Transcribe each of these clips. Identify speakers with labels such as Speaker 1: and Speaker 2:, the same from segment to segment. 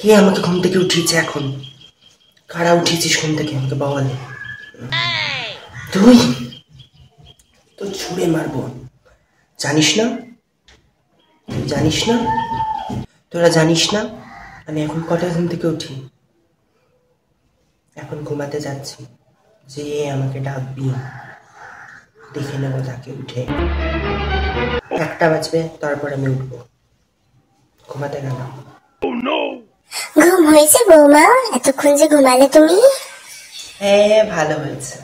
Speaker 1: কে আমাকে ঘুম থেকে উঠিয়েছে এখন? কারা উঠিয়েছিস ঘুম থেকে আমাকে বল। তুই তো ছুঁড়ে মারবো, জানিস না? জানিস না? তোরা জানিস না আমি এখন কটায় ঘুম থেকে উঠি? এখন ঘুমাতে যাচ্ছি, যে আমাকে ডাকবি, দেখে নেবো তাকে উঠে। 1টা বাজবে, তারপর আমি উঠবো। ঘুমাতে গেলাম।
Speaker 2: ঘুম হয়েছে বৌমা? এতক্ষণ যে ঘুমালে তুমি?
Speaker 1: হ্যাঁ, ভালো হয়েছে।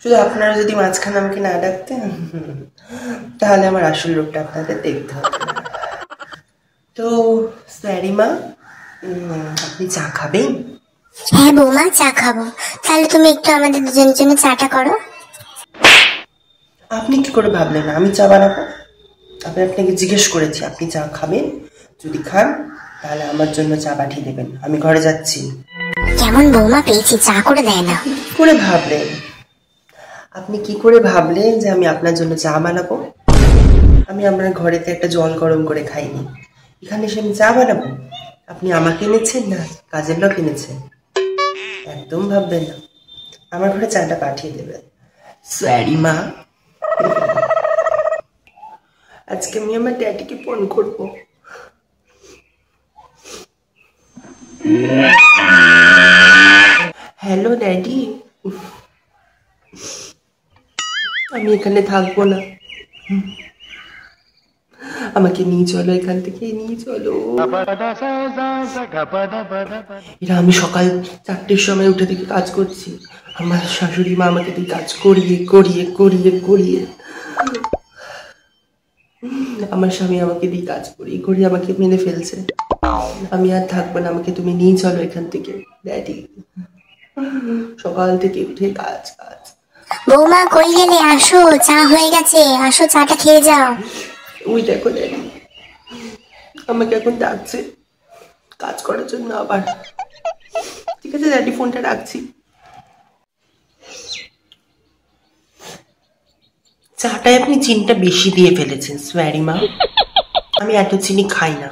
Speaker 1: শুধু আপনারা যদি মাঝখানে আমাকে না ডাকতেন তাহলে আমার আসল রূপটা আপনাদের দেখতে হবে। তো স্যারিমা, আপনি চা খাবেন?
Speaker 2: হ্যাঁ বৌমা, চা খাবো। তাহলে তুমি একটু আমাদের দুজনের জন্য চাটা করো।
Speaker 1: আপনি কি করে ভাবলেন আমি চা বানাবো? আমি আপনাকে জিজ্ঞেস করেছি আপনি চা খাবেন, যদি খান তাহলে আমার জন্য চা পাঠিয়ে দেবেন। আমি ঘরে যাচ্ছি।
Speaker 2: কেমন বৌমা পেয়েছি, চা করে দেয় না।
Speaker 1: কি করে ভাবলেন? আপনি কি করে ভাবলেন যে আমি আপনার জন্য চা বানাবো? আমি আমার ঘরেতে একটা জল গরম করে খাইনি, এখানে এসে আমি চা বানাবো? আপনি আমাকে এনেছেন না কাজের লোক এনেছেন? একদম ভাববেন না। আমার ঘরে চাটা পাঠিয়ে দেবেন। সরি মা, আজকে আমি আমার ড্যাডিকে ফোন করবো। হ্যালো ড্যাডি, আমি এখানে থাকবো না, আমাকে নিয়ে চলো, এখান থেকে নিয়ে চলো। এরা আমি সকাল 4টের সময় উঠে থেকে কাজ করছি, আমার শাশুড়ি মা আমাকে দিয়ে কাজ করিয়ে করিয়ে করিয়ে করিয়ে, আমার স্বামী আমাকে দিয়ে কাজ করিয়ে করিয়ে আমাকে মেনে ফেলছে। আমি আর থাকবো না, আমাকে তুমি নিয়ে চলো এখান থেকে ড্যাডি। সকাল থেকে উঠে কাজ কাজ।
Speaker 2: বৌমা কই গেলে? আসো, চা হয়ে গেছে, আসো চাটা খেয়ে যাও।
Speaker 1: ওই দেখো ড্যাডি আমাকে এখন ডাকছে কাজ করার জন্য আবার। ঠিক আছে ড্যাডি, ফোনটা রাখছি। চাটায় আপনি চিনিটা বেশি দিয়ে ফেলেছেন সরি মা, আমি এত চিনি খাই না।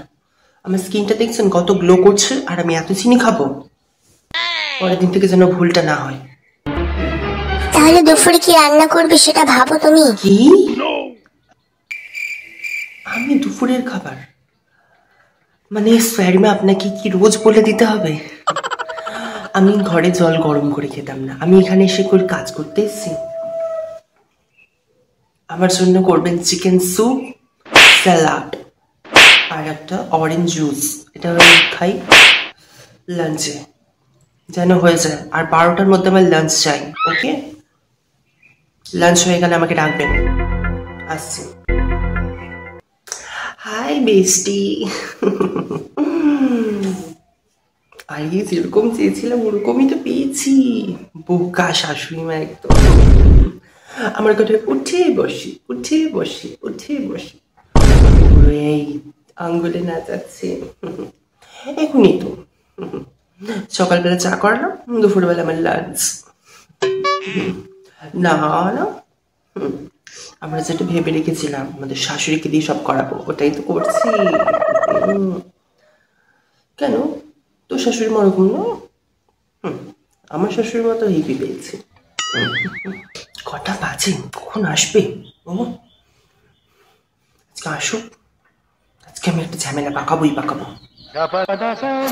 Speaker 1: আমার স্কিনটা দেখছেন কত গ্লো করছে, আর আমি এত চিনি খাবো? পরের দিন থেকে যেন ভুলটা না হয়।
Speaker 2: তাহলে দুপুরে কি রান্না করবে সেটা ভাবো তুমি।
Speaker 1: কি? আমি দুপুরের খাবার মানে সরি মা, আপনাকে কি রোজ বলে দিতে হবে? আমি ঘরে জল গরম করে খেতাম না, আমি এখানে এসে করে কাজ করতে এসেছি। আমার জন্য করবেন চিকেন স্যুপ, স্যালাড আর একটা অরেঞ্জ জুস, এটা আমি খাই লাঞ্চে, যেন হয়ে যায়। আর 12টার মধ্যে আমার লাঞ্চ চাই, ওকে? লাঞ্চ হয়ে গেলে আমাকে ডাকবেন। আসছি। Hi bestie. আরে যেরকম চেয়েছিলাম ওরকমই তো পেয়েছি। বোকা শাশুড়ি মা একদম। আমার কথায় উঠে বসি উঠে বসি উঠে বসি, এই আঙ্গুলে নাচাচ্ছে। এখনই তো সকালবেলা চা করলাম, দুপুরবেলা আমার লাঞ্চ। না না, আমরা যেটা ভেবে রেখেছিলাম আমাদের শাশুড়িকে দিয়ে সব করাবো, ওটাই তো করছি। কেন, তোর শাশুড়ি মা ওরকম না? আমার শাশুড়ির মতো হিপি পেয়েছি। কটা বাজে, কখন আসবে ও? আজকে আসুক, আজকে আমি একটা ঝামেলা পাকাবোই পাকাবো।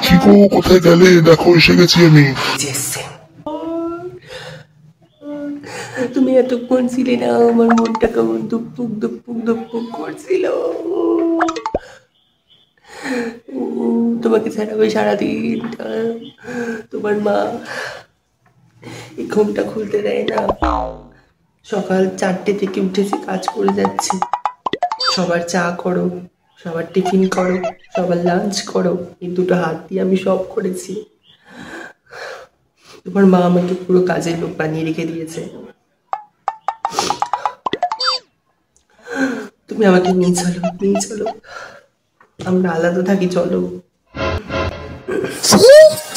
Speaker 3: চিকু কোথায় গেলে? দেখো এসে গেছি আমি।
Speaker 1: তুমি এতক্ষণ ছিলে না, আমার মনটা কেমন দুপুক দুপুক দুপুক করছিল। তোমাকে ছাড়াবে সারাদিন, তোমার মা এই ঘুমটা খুলতে দেয় না। সকাল 4টে থেকে উঠেছি, কাজ করে যাচ্ছি। সবার চা করো, সবার টিফিন করো, সবার লাঞ্চ করো, এই দুটো হাত দিয়ে আমি সব করেছি। তোমার মা আমাকে পুরো কাজের লোক বানিয়ে রেখে দিয়েছে। তুমি আমাকে নিয়ে চলো, নিয়ে চলো, আমরা আলাদা থাকি, চলো।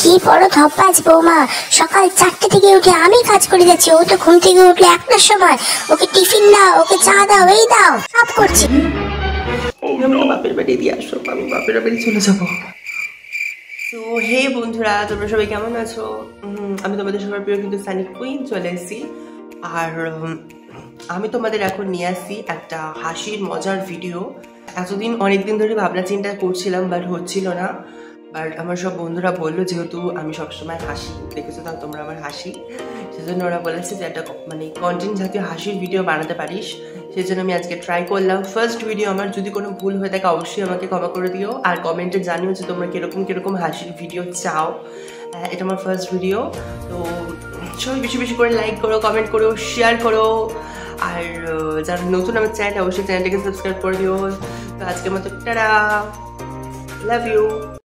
Speaker 2: কি বড় ধপাস বৌমা, সকাল 4টে থেকে উঠে আমি কাজ করে যাচ্ছি, ও তো ঘুম থেকে উঠলে 1টার সময়। ওকে টিফিন দাও, ওকে চা দাও, এই দাও, সব করছি।
Speaker 1: আমাকে বাপের বাড়ি দিয়ে আসো, আমি বাপের বাড়ি চলে যাবো। সো হে বন্ধুরা, তোমরা সবাই কেমন আছো? আমি তোমাদের সবার প্রিয় কিন্তু সানি কুইন চলে এসেছি। আর আমি তোমাদের এখন নিয়ে আসছি একটা হাসির মজার ভিডিও। এতদিন অনেকদিন ধরে ভাবনা চিন্তা করছিলাম, বাট হচ্ছিল না। বাট আমার সব বন্ধুরা বললো, যেহেতু আমি সবসময় হাসি, দেখেছো তো তোমরা আমার হাসি, সেজন্য ওরা বলেছে যে একটা মানে কন্টেন্ট জাতীয় হাসির ভিডিও বানাতে পারিস। সেই জন্য আমি আজকে ট্রাই করলাম। ফার্স্ট ভিডিও আমার, যদি কোনো ভুল হয়ে থাকে অবশ্যই আমাকে ক্ষমা করে দিও, আর কমেন্টে জানিও যে তোমরা কিরকম হাসির ভিডিও চাও। এটা আমার ফার্স্ট ভিডিও, তো সবাই বেশি বেশি করে লাইক করো, কমেন্ট করো, শেয়ার করো। আর যারা নতুন আমার চ্যানেল, অবশ্যই চ্যানেলটাকে সাবস্ক্রাইব করে দিও। তো আজকের মতো টাটা, লাভ ইউ।